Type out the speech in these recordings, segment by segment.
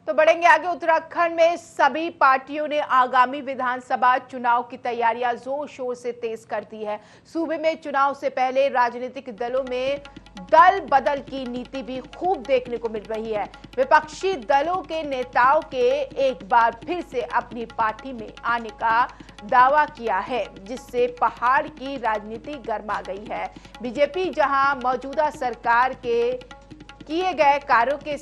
तो बढ़ेंगे आगे। उत्तराखंड में सभी पार्टियों ने आगामी विधानसभा चुनाव की तैयारियां जोर शोर से तेज कर दी है। सूबे में चुनाव से पहले राजनीतिक दलों में दल बदल की नीति भी खूब देखने को मिल रही है। विपक्षी दलों के नेताओं के एक बार फिर से अपनी पार्टी में आने का दावा किया है, जिससे पहाड़ की राजनीति गर्मा गई है। बीजेपी जहां मौजूदा सरकार के किए गए कार्यों के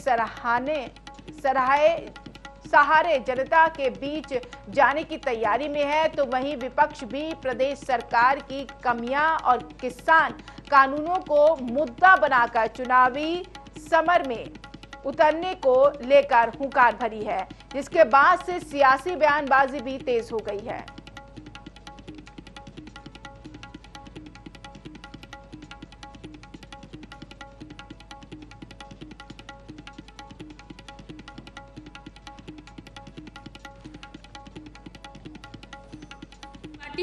सहारे जनता के बीच जाने की तैयारी में है, तो वहीं विपक्ष भी प्रदेश सरकार की कमियां और किसान कानूनों को मुद्दा बनाकर चुनावी समर में उतरने को लेकर हुंकार भरी है, जिसके बाद से सियासी बयानबाजी भी तेज हो गई है।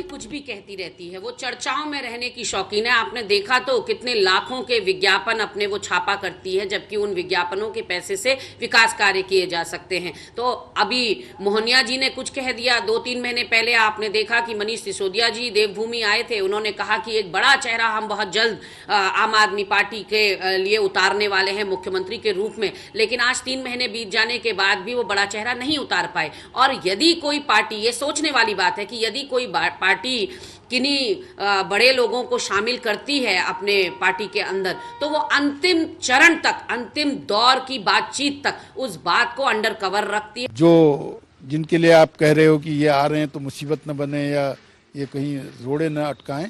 कुछ भी कहती रहती है, वो चर्चाओं में रहने की शौकीन है। आपने देखा तो कितने लाखों के विज्ञापन अपने वो छापा करती है, जबकि उन विज्ञापनों के पैसे से विकास कार्य किए जा सकते हैं। तो अभी मोहनिया जी ने कुछ कह दिया। 2-3 महीने पहले आपने देखा कि मनीष सिसोदिया जी देवभूमि आए थे, उन्होंने कहा कि एक बड़ा चेहरा हम बहुत जल्द आम आदमी पार्टी के लिए उतारने वाले हैं मुख्यमंत्री के रूप में, लेकिन आज 3 महीने बीत जाने के बाद भी वो बड़ा चेहरा नहीं उतार पाए। और यदि कोई पार्टी, ये सोचने वाली बात है कि यदि कोई पार्टी किन्हीं बड़े लोगों को शामिल करती है अपने पार्टी के अंदर, तो वो अंतिम चरण तक, अंतिम दौर की बातचीत तक उस बात को अंडर कवर रखती है। जो जिनके लिए आप कह रहे हो कि ये आ रहे हैं तो मुसीबत न बने या ये कहीं रोड़े न अटकाएं,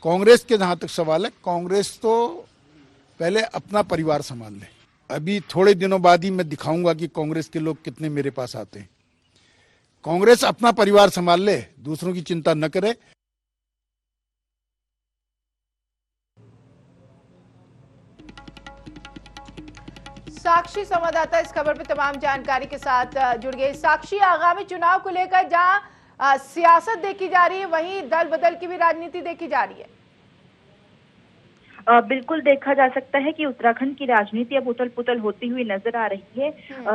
कांग्रेस के जहां तक सवाल है, कांग्रेस तो पहले अपना परिवार संभाल ले। अभी थोड़े दिनों बाद ही मैं दिखाऊंगा कि कांग्रेस के लोग कितने मेरे पास आते हैं। कांग्रेस अपना परिवार संभाल ले, दूसरों की चिंता न करे। साक्षी संवाददाता इस खबर पर तमाम जानकारी के साथ जुड़ गए। साक्षी, आगामी चुनाव को लेकर जहां सियासत देखी जा रही है, वहीं दल बदल की भी राजनीति देखी जा रही है। बिल्कुल देखा जा सकता है कि उत्तराखंड की राजनीति अब उथल पुथल होती हुई नजर आ रही है।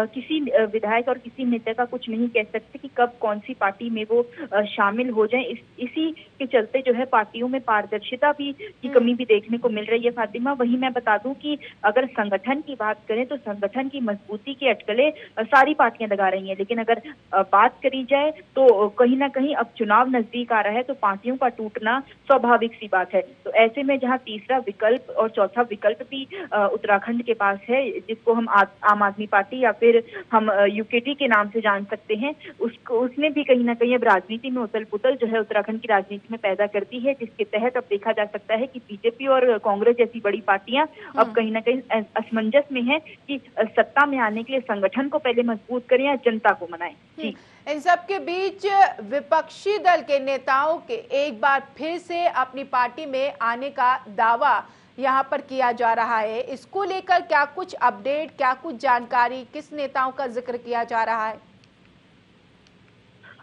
किसी विधायक और किसी नेता का कुछ नहीं कह सकते कि कब कौन सी पार्टी में वो शामिल हो जाएं। इसी के चलते जो है पार्टियों में पारदर्शिता भी की कमी भी देखने को मिल रही है फातिमा। वहीं मैं बता दूं कि अगर संगठन की बात करें तो संगठन की मजबूती की अटकलें सारी पार्टियां लगा रही हैं, लेकिन अगर बात करी जाए तो कहीं ना कहीं अब चुनाव नजदीक आ रहा है तो पार्टियों का टूटना स्वाभाविक सी बात है। तो ऐसे में जहाँ तीसरा विकल्प और चौथा विकल्प भी उत्तराखंड के पास है, जिसको हम आम आदमी पार्टी या फिर हम यूकेटी के नाम से जान सकते हैं, उसने भी कहीं ना कहीं अब राजनीति में उथल पुथल जो है उत्तराखंड की राजनीति में पैदा कर दी है, जिसके तहत अब देखा जा सकता है कि बीजेपी और कांग्रेस जैसी बड़ी पार्टियां अब कहीं ना कहीं असमंजस में है कि सत्ता में आने के लिए संगठन को पहले मजबूत करें या जनता को मनाएं। जी, इन सब के बीच विपक्षी दल के नेताओं के एक बार फिर से अपनी पार्टी में आने का दावा यहां पर किया जा रहा है। इसको लेकर क्या कुछ अपडेट, क्या कुछ जानकारी, किस नेताओं का जिक्र किया जा रहा है?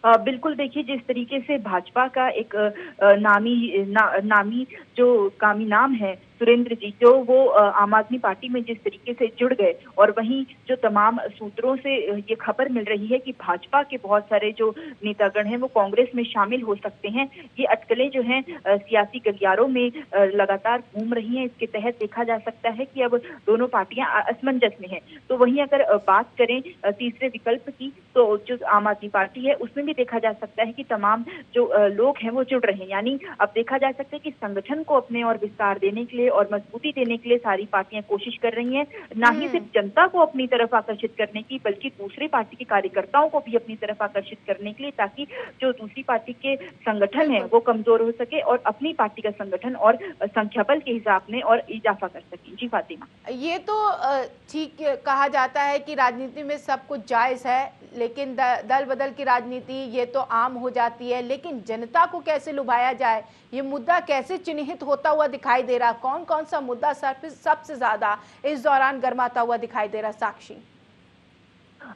बिल्कुल, देखिए जिस तरीके से भाजपा का एक नामी जो कामी नाम है सुरेंद्र जी, जो वो आम आदमी पार्टी में जिस तरीके से जुड़ गए, और वहीं जो तमाम सूत्रों से ये खबर मिल रही है कि भाजपा के बहुत सारे जो नेतागण हैं वो कांग्रेस में शामिल हो सकते हैं, ये अटकलें जो हैं सियासी गलियारों में लगातार घूम रही हैं। इसके तहत देखा जा सकता है कि अब दोनों पार्टियां असमंजस में हैं। तो वहीं अगर बात करें तीसरे विकल्प की, तो जो आम आदमी पार्टी है उसमें भी देखा जा सकता है कि तमाम जो लोग हैं वो जुड़ रहे हैं। यानी अब देखा जा सकता है कि संगठन को अपने और विस्तार देने के लिए और मजबूती देने के लिए सारी पार्टियां कोशिश कर रही हैं, ना ही सिर्फ जनता को अपनी तरफ आकर्षित करने की, बल्कि दूसरी पार्टी के कार्यकर्ताओं को भी अपनी तरफ आकर्षित करने के लिए, ताकि जो दूसरी पार्टी के संगठन है वो कमजोर हो सके और अपनी पार्टी का संगठन और संख्या बल के हिसाब में और इजाफा कर सके। जी फातिमा, ये तो ठीक कहा जाता है कि राजनीति में सब कुछ जायज है, लेकिन दल बदल की राजनीति ये तो आम हो जाती है। लेकिन जनता को कैसे लुभाया जाए, ये मुद्दा कैसे चिन्हित होता हुआ दिखाई दे रहा? कौन कौन सा मुद्दा सबसे ज्यादा इस दौरान गर्माता हुआ दिखाई दे रहा? साक्षी,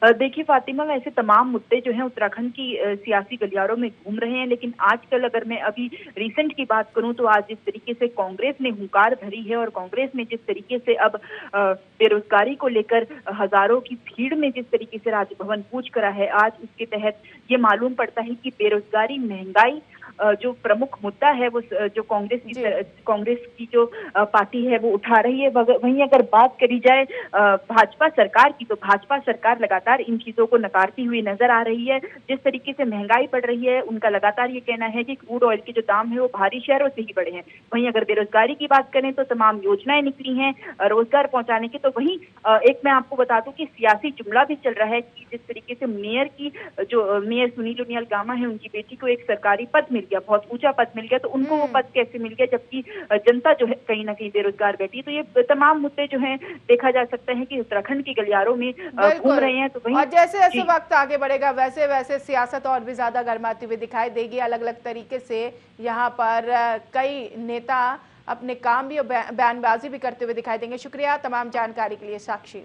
देखिए फातिमा, वैसे तमाम मुद्दे जो हैं उत्तराखंड की सियासी गलियारों में घूम रहे हैं, लेकिन आजकल अगर मैं अभी रिसेंट की बात करूं तो आज जिस तरीके से कांग्रेस ने हुंकार भरी है और कांग्रेस ने जिस तरीके से अब बेरोजगारी को लेकर हजारों की भीड़ में जिस तरीके से राजभवन कूच करा है, आज उसके तहत ये मालूम पड़ता है कि बेरोजगारी, महंगाई जो प्रमुख मुद्दा है वो जो कांग्रेस की जो पार्टी है वो उठा रही है। वहीं अगर बात करी जाए भाजपा सरकार की, तो भाजपा सरकार लगातार इन चीजों को नकारती हुई नजर आ रही है। जिस तरीके से महंगाई बढ़ रही है, उनका लगातार ये कहना है कि क्रूड ऑयल के जो दाम है वो बाहरी शहरों से ही बढ़े हैं। वहीं अगर बेरोजगारी की बात करें तो तमाम योजनाएं निकली हैं रोजगार पहुंचाने की। तो वहीं एक मैं आपको बता दूं कि सियासी जुमला भी चल रहा है कि जिस तरीके से मेयर सुनील उनियाल गामा है, उनकी बेटी को एक सरकारी पद मिल गया, बहुत ऊंचा पद मिल गया, तो उनको वो पद कैसे मिल गया जबकि जनता जो है कहीं ना कहीं बेरोजगार बैठी है। तो ये तमाम मुद्दे जो हैं देखा जा सकता है कि उत्तराखंड की गलियारों में घूम रहे हैं। तो वहीं और जैसे जैसे वक्त आगे बढ़ेगा वैसे वैसे सियासत और भी ज्यादा गर्माती हुई दिखाई देगी। अलग अलग तरीके से यहाँ पर कई नेता अपने काम भी और बयानबाजी भी करते हुए दिखाई देंगे। शुक्रिया तमाम जानकारी के लिए साक्षी।